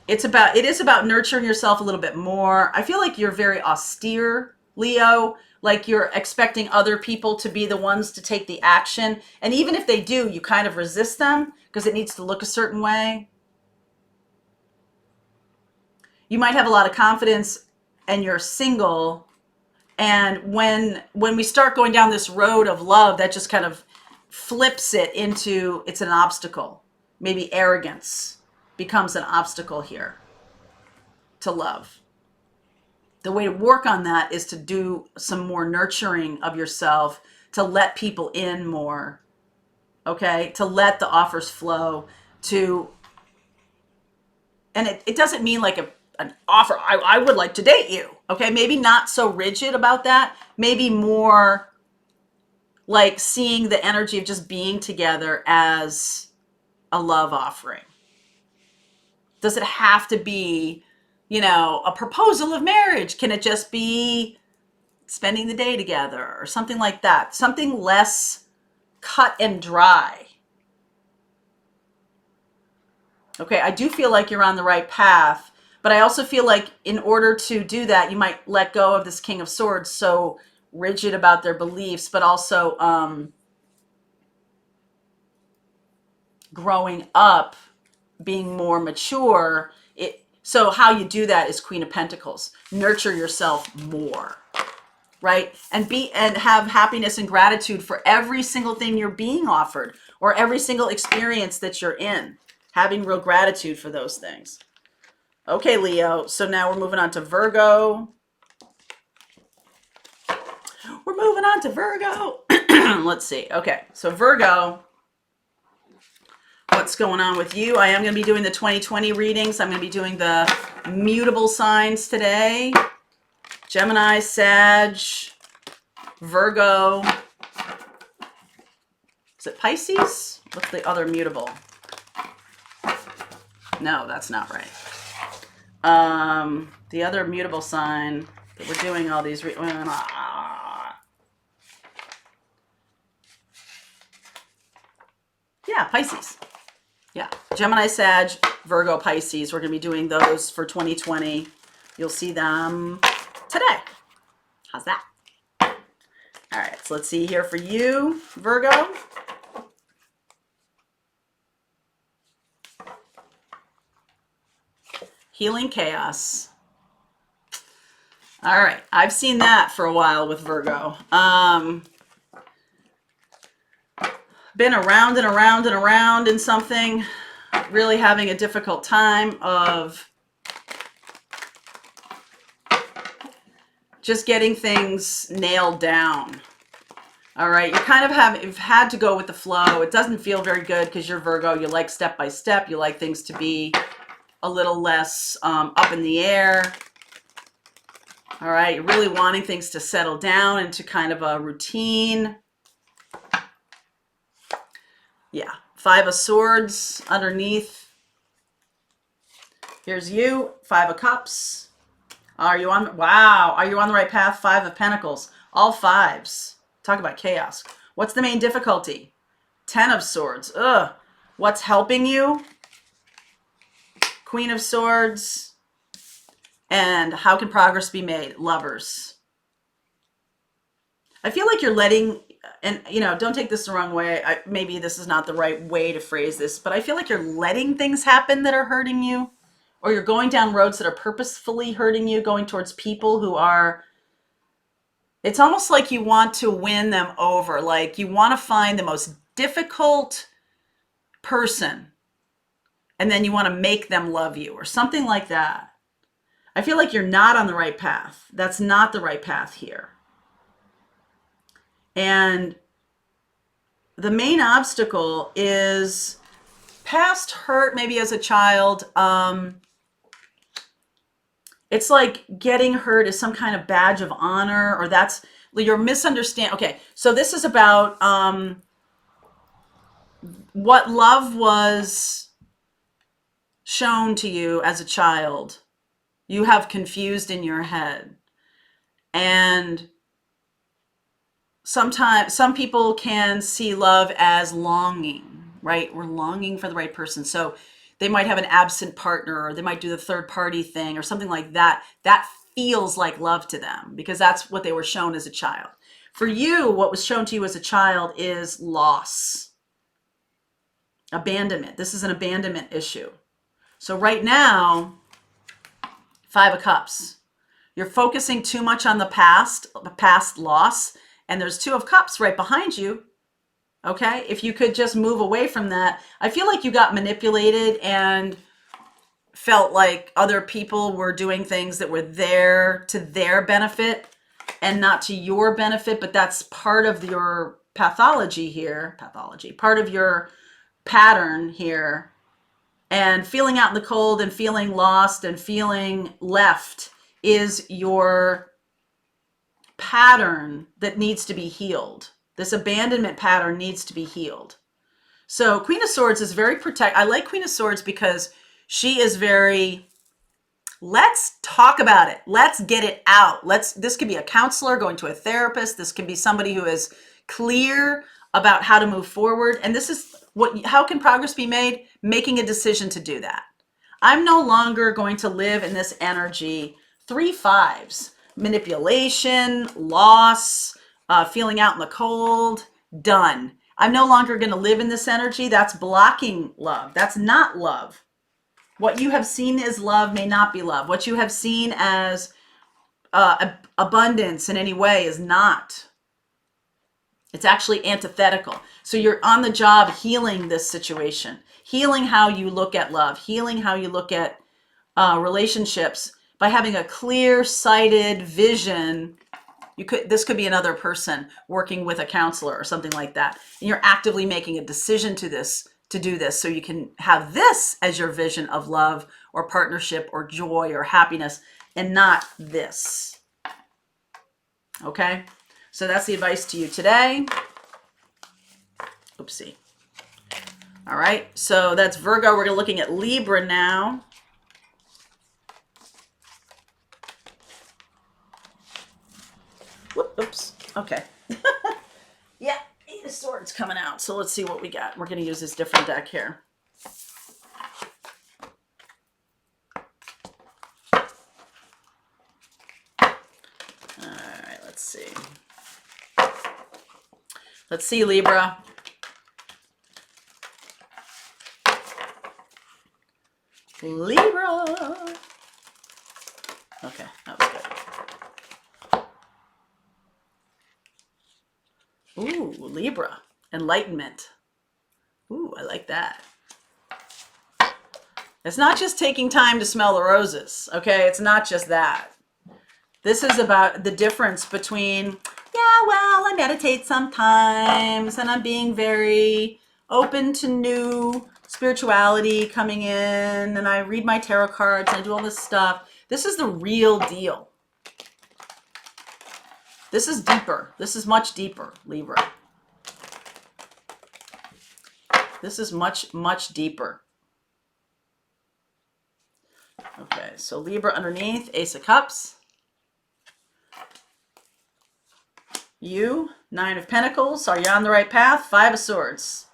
It is about nurturing yourself a little bit more. I feel like you're very austere, Leo, like you're expecting other people to be the ones to take the action. And even if they do, you kind of resist them because it needs to look a certain way. You might have a lot of confidence and you're single. And when we start going down this road of love, that just kind of flips it into, it's an obstacle. Maybe arrogance becomes an obstacle here to love. The way to work on that is to do some more nurturing of yourself, to let people in more, okay? To let the offers flow, and it doesn't mean like an offer, I would like to date you, okay? Maybe not so rigid about that. Maybe more like seeing the energy of just being together as a love offering. Does it have to be, a proposal of marriage? Can it just be spending the day together or something like that? Something less cut and dry. Okay, I do feel like you're on the right path, but I also feel like in order to do that, you might let go of this King of Swords, so rigid about their beliefs, but also growing up, being more mature. So how you do that is Queen of Pentacles. Nurture yourself more, right? And have happiness and gratitude for every single thing you're being offered or every single experience that you're in. Having real gratitude for those things. Okay, Leo. So now we're moving on to Virgo. Let's see. Okay, so Virgo, what's going on with you? I am going to be doing the 2020 readings. I'm going to be doing the mutable signs today. Gemini, Sag, Virgo. Is it Pisces? What's the other mutable? No, that's not right. The other mutable sign that we're doing all these... Yeah, Pisces. Yeah, Gemini, Sag, Virgo, Pisces. We're going to be doing those for 2020. You'll see them today. How's that? All right, so let's see here for you, Virgo. Healing chaos. All right, I've seen that for a while with Virgo. Been around and around and around in something, really having a difficult time of just getting things nailed down. All right, you've had to go with the flow. It doesn't feel very good because you're Virgo. You like step by step. You like things to be a little less up in the air. All right, you're really wanting things to settle down into kind of a routine. Yeah, 5 of Swords underneath. Here's you, 5 of Cups. Are you on the right path? 5 of Pentacles, all 5s. Talk about chaos. What's the main difficulty? 10 of Swords. Ugh. What's helping you? Queen of Swords. And how can progress be made? Lovers. I feel like you're letting, and don't take this the wrong way. Maybe this is not the right way to phrase this, but I feel like you're letting things happen that are hurting you, or you're going down roads that are purposefully hurting you, going towards people who are, it's almost like you want to win them over. Like you want to find the most difficult person and then you want to make them love you or something like that. I feel like you're not on the right path. That's not the right path here. And the main obstacle is past hurt, maybe as a child. It's like getting hurt is some kind of badge of honor, or that's your misunderstanding. Okay, so this is about what love was shown to you as a child. You have confused in your head. And sometimes some people can see love as longing, right? We're longing for the right person. So they might have an absent partner, or they might do the third party thing or something like that. That feels like love to them because that's what they were shown as a child. For you, what was shown to you as a child is loss, abandonment. This is an abandonment issue. So right now, 5 of Cups. You're focusing too much on the past loss, and there's 2 of Cups right behind you. Okay, if you could just move away from that. I feel like you got manipulated and felt like other people were doing things that were there to their benefit and not to your benefit, but that's part of your pathology here, part of your pattern here. And feeling out in the cold and feeling lost and feeling left is your pattern that needs to be healed. This abandonment pattern needs to be healed. So Queen of Swords is very I like Queen of Swords because she is very, let's talk about it. Let's get it out. This could be a counselor going to a therapist. This can be somebody who is clear about how to move forward. And this is how can progress be made? Making a decision to do that. I'm no longer going to live in this energy. 3 5s, manipulation, loss, feeling out in the cold, done. I'm no longer going to live in this energy. That's blocking love. That's not love. What you have seen as love may not be love. What you have seen as abundance in any way is not. It's actually antithetical. So you're on the job healing this situation, healing how you look at love, healing how you look at relationships by having a clear-sighted vision. This could be another person working with a counselor or something like that. And you're actively making a decision to do this so you can have this as your vision of love or partnership or joy or happiness and not this. Okay? So that's the advice to you today. Oopsie. All right. So that's Virgo. We're looking at Libra now. Oops. Okay. Yeah. 8 of Swords coming out. So let's see what we got. We're going to use this different deck here. All right. Let's see. Let's see, Libra. Libra. Okay, that was good. Ooh, Libra. Enlightenment. Ooh, I like that. It's not just taking time to smell the roses, okay? It's not just that. This is about the difference between, yeah, well, I meditate sometimes and I'm being very open to new spirituality coming in and I read my tarot cards and I do all this stuff. This is the real deal. This is deeper. This is much deeper, Libra. This is much, much deeper. Okay, so Libra underneath, Ace of Cups. You, 9 of Pentacles. Are you on the right path? 5 of Swords.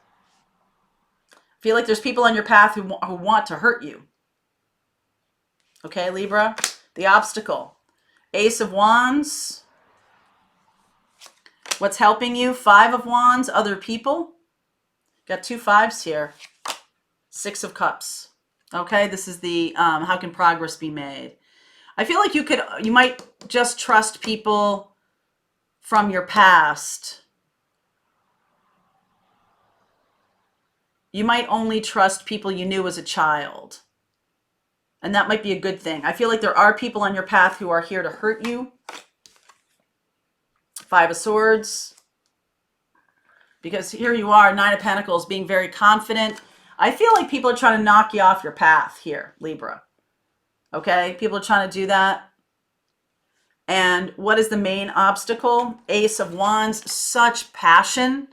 Feel like there's people on your path who want to hurt you. Okay, Libra. The obstacle. Ace of Wands. What's helping you? 5 of Wands. Other people. Got 2 5s here. 6 of Cups. Okay, this is the how can progress be made. I feel like you might just trust people from your past. You might only trust people you knew as a child. And that might be a good thing. I feel like there are people on your path who are here to hurt you. 5 of Swords. Because here you are, 9 of Pentacles, being very confident. I feel like people are trying to knock you off your path here, Libra. Okay? People are trying to do that. And what is the main obstacle? Ace of Wands, such passion,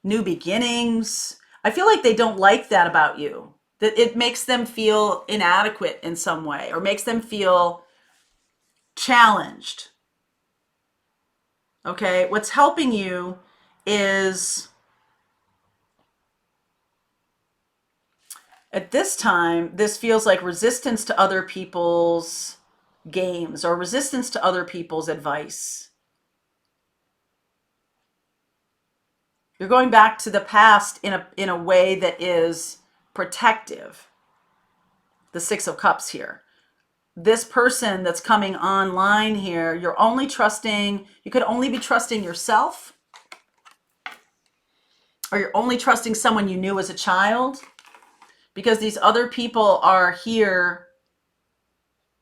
new beginnings. I feel like they don't like that about you. That it makes them feel inadequate in some way or makes them feel challenged. Okay, what's helping you is at this time, this feels like resistance to other people's games or resistance to other people's advice. You're going back to the past in a way that is protective. The Six of Cups here. This person that's coming online here, you're only trusting, you could only be trusting yourself, or you're only trusting someone you knew as a child, because these other people are here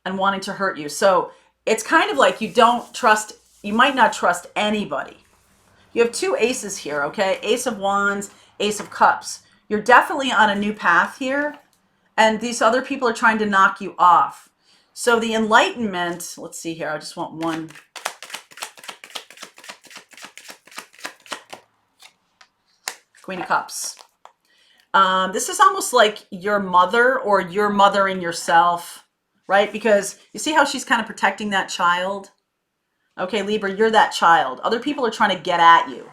and wanting to hurt you. So it's kind of like you might not trust anybody. You have two aces here, okay? Ace of Wands, Ace of Cups. You're definitely on a new path here, and these other people are trying to knock you off. So the enlightenment, let's see here, I just want one. Queen of Cups. This is almost like your mother, or you're mothering yourself, right? Because you see how she's kind of protecting that child? Okay, Libra, you're that child. Other people are trying to get at you.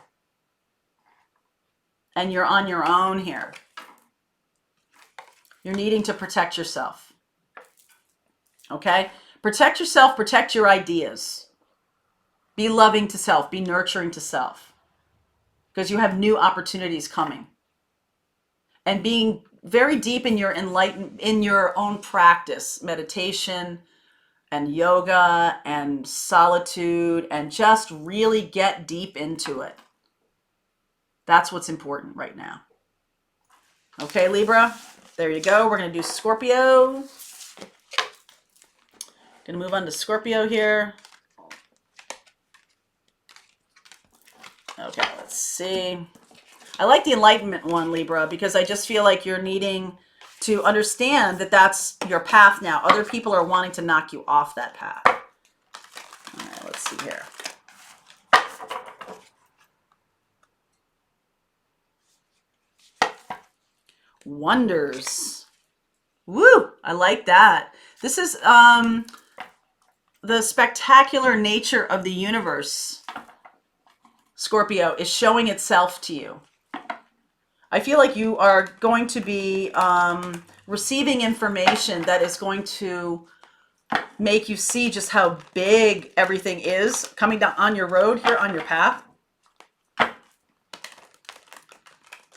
And you're on your own here. You're needing to protect yourself. Okay? Protect yourself, protect your ideas. Be loving to self, be nurturing to self. Because you have new opportunities coming. And being very deep in your own practice, meditation and yoga and solitude, and just really get deep into it. That's what's important right now. Okay, Libra, there you go. We're going to do Scorpio. Going to move on to Scorpio here. Okay, let's see. I like the enlightenment one, Libra, because I just feel like you're needing to understand that that's your path now. Other people are wanting to knock you off that path. All right, let's see here. Wonders. Woo! I like that. This is the spectacular nature of the universe, Scorpio, is showing itself to you. I feel like you are going to be receiving information that is going to make you see just how big everything is coming down on your road here, on your path. It's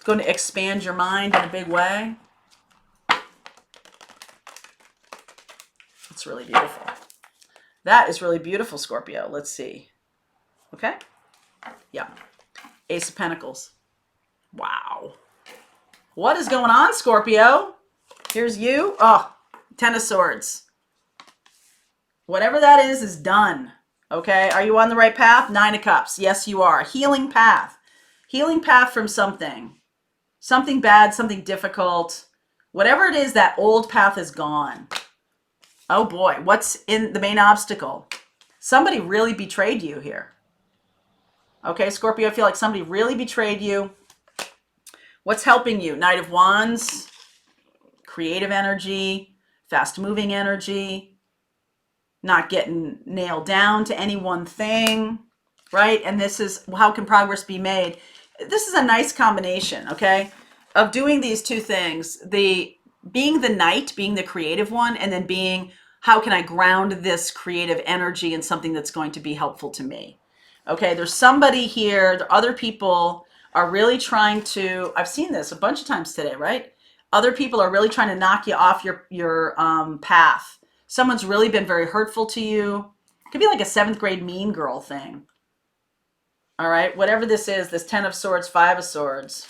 going to expand your mind in a big way. It's really beautiful. That is really beautiful, Scorpio. Let's see. Okay? Yeah. Ace of Pentacles. Wow. What is going on, Scorpio? Here's you. Oh, Ten of Swords. Whatever that is done. Okay? Are you on the right path? Nine of Cups. Yes, you are. Healing path. Healing path from something. Something bad, something difficult. Whatever it is, that old path is gone. Oh boy, what's in the main obstacle? Somebody really betrayed you here. Okay, Scorpio, I feel like somebody really betrayed you. What's helping you? Knight of Wands, creative energy, fast-moving energy, not getting nailed down to any one thing, right? And this is, how can progress be made? This is a nice combination, okay, of doing these two things. Being the knight, being the creative one, and then being, how can I ground this creative energy in something that's going to be helpful to me? Okay, there's somebody here, the other people are really trying to, I've seen this a bunch of times today, right? Other people are really trying to knock you off your path. Someone's really been very hurtful to you. It could be like a 7th grade mean girl thing. All right, whatever this is, this 10 of Swords, 5 of Swords.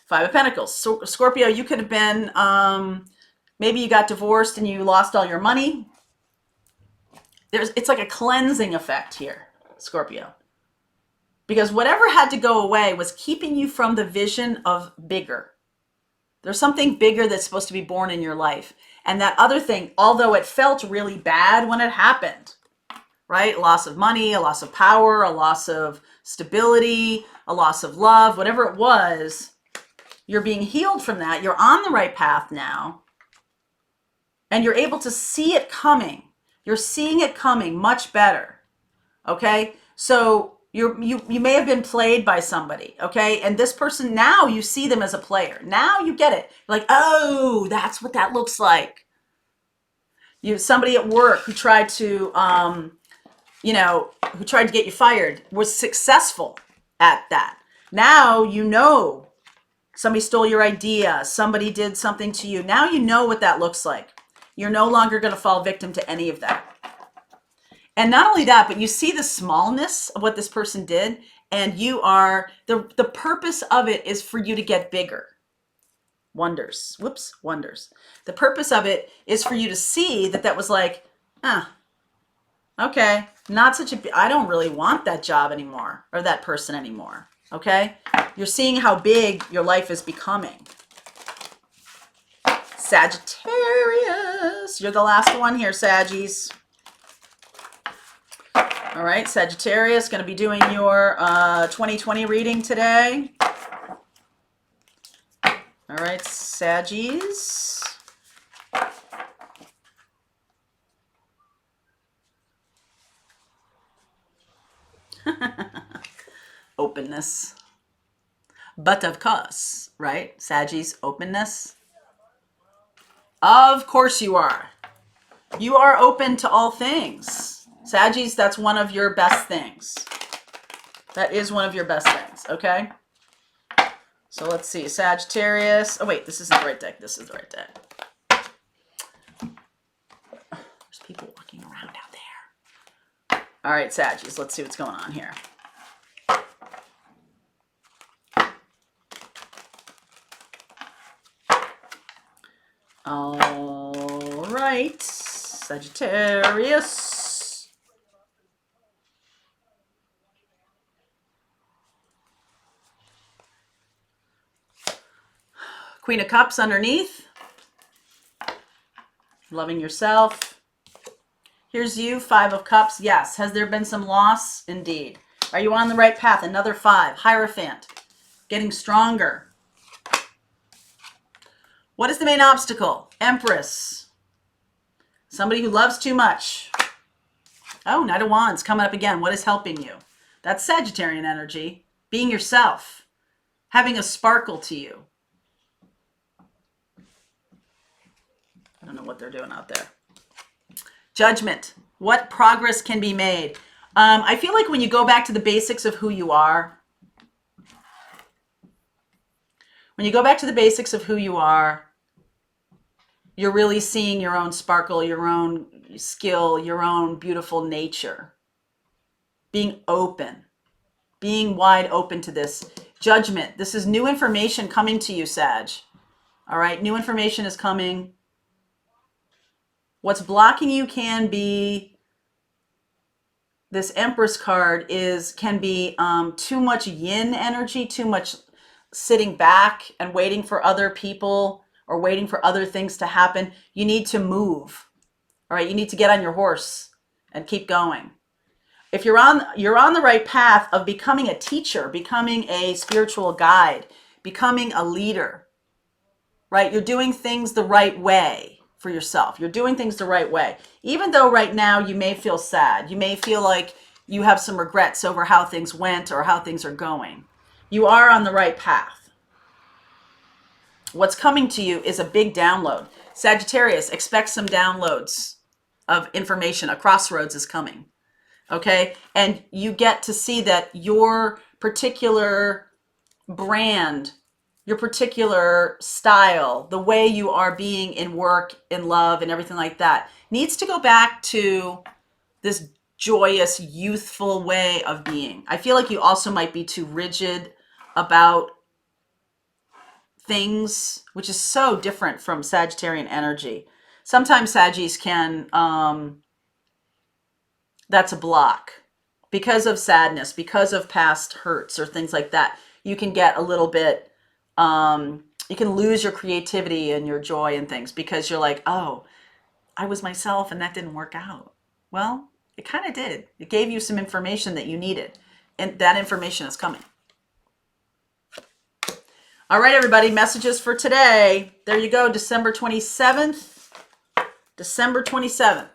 Five of Pentacles. So, Scorpio, you could have been, maybe you got divorced and you lost all your money. It's like a cleansing effect here, Scorpio. Because whatever had to go away was keeping you from the vision of bigger. There's something bigger that's supposed to be born in your life. And that other thing, although it felt really bad when it happened, right? Loss of money, a loss of power, a loss of stability, a loss of love, whatever it was, you're being healed from that. You're on the right path now. and you're able to see it coming. You're seeing it coming much better. Okay? So you may have been played by somebody, okay? And this person, now you see them as a player. Now you get it. You're like, oh, that's what that looks like. Somebody at work who tried to who tried to get you fired was successful at that. Now you know somebody stole your idea, somebody did something to you. Now you know what that looks like. You're no longer going to fall victim to any of that. And not only that, but you see the smallness of what this person did, and you are, the purpose of it is for you to get bigger. Wonders. Whoops, wonders. The purpose of it is for you to see that was like, okay, not such a, I don't really want that job anymore, or that person anymore, okay? You're seeing how big your life is becoming. Sagittarius, you're the last one here, Saggies. All right, Sagittarius, going to be doing your 2020 reading today. All right, Saggies. Openness. But of course, right? Saggies, openness. Of course you are. You are open to all things. Saggies, that's one of your best things. That is one of your best things, okay? So let's see, Sagittarius. Oh wait, this isn't the right deck. This is the right deck. There's people walking around out there. All right, Saggies, let's see what's going on here. All right, Sagittarius. Queen of Cups underneath. Loving yourself. Here's you, Five of Cups. Yes. Has there been some loss? Indeed. Are you on the right path? Another 5. Hierophant. Getting stronger. What is the main obstacle? Empress. Somebody who loves too much. Oh, Knight of Wands coming up again. What is helping you? That's Sagittarian energy. Being yourself. Having a sparkle to you. I don't know what they're doing out there. Judgment. What progress can be made? I feel like when you go back to the basics of who you are, you're really seeing your own sparkle, your own skill, your own beautiful nature. Being open. Being wide open to this. Judgment. This is new information coming to you, Sag. All right, new information is coming. What's blocking you can be, this Empress card can be too much yin energy, too much sitting back and waiting for other people or waiting for other things to happen. You need to move. All right, you need to get on your horse and keep going. If you're on the right path of becoming a teacher, becoming a spiritual guide, becoming a leader, right? You're doing things the right way for yourself. You're doing things the right way. Even though right now you may feel sad, you may feel like you have some regrets over how things went or how things are going. You are on the right path. What's coming to you is a big download. Sagittarius, expect some downloads of information. A crossroads is coming. Okay? And you get to see that your particular brand, your particular style, the way you are being in work, in love, and everything like that, needs to go back to this joyous, youthful way of being. I feel like you also might be too rigid about things, which is so different from Sagittarian energy. Sometimes Saggies can, that's a block. Because of sadness, because of past hurts or things like that, you can get a little bit, you can lose your creativity and your joy and things because you're like, oh, I was myself and that didn't work out. Well, it kind of did. It gave you some information that you needed, and that information is coming. All right, everybody, messages for today. There you go, December 27th. December 27th.